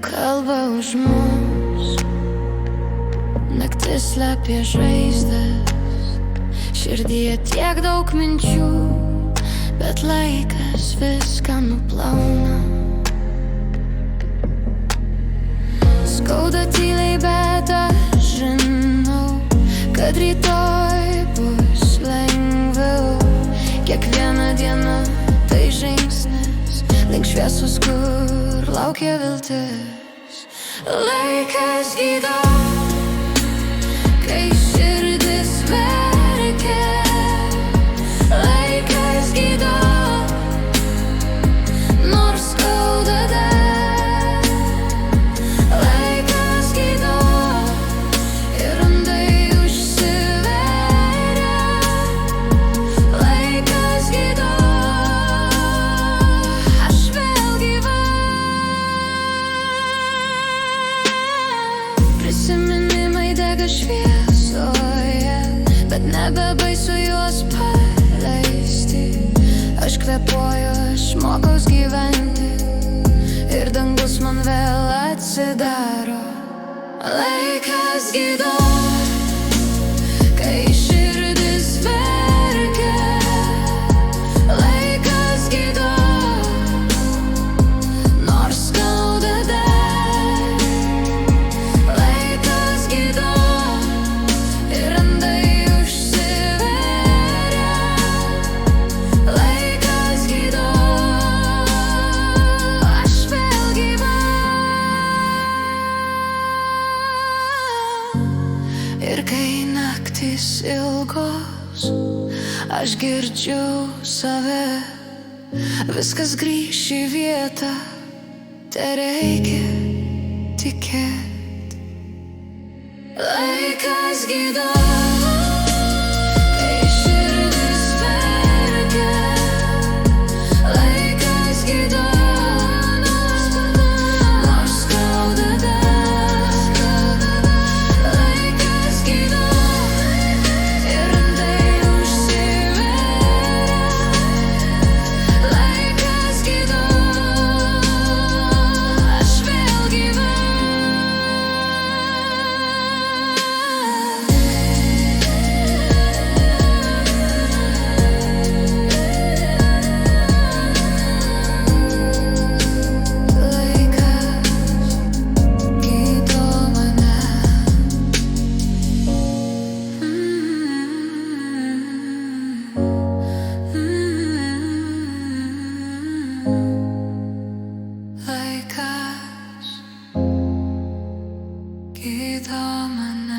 kalba už mus, naktis slepia žaizdas, širdyje tiek daug minčių, bet laikas viską nuplauna. Skauda tyliai, bet aš žinau, kad rytoj bus lengviau. Kiekviena diena tai žingsnis link šviesos, kur laukia viltis. Laikas gydo, kai širdis verkia. Laikas gydo, nors skauda dar. Laikas gydo ir randai užsiveria. Laikas gydo, aš vėl gyva. Prisiminimai dega šviesoje, bet nebebaisu juos paleisti. Aš kvėpuoju, aš mokaus gyventi ir dangus man vėl atsidaro. Laikas gydo, kai širdis verkia. Laikas gydo, nors skauda dar. Laikas gydo ir randai užsiveria. Laikas gydo, aš vėl gyva. Ir kai naktys ilgos, aš girdžiu save. Viskas grįš į vietą, tereikia tikėt. Laikas gydo, kai širdis verkia. Laikas gydo, nors skauda dar. Laikas gydo ir randai užsiveria. Laikas gydo, aš vėl gyva. Laikas gydo mane.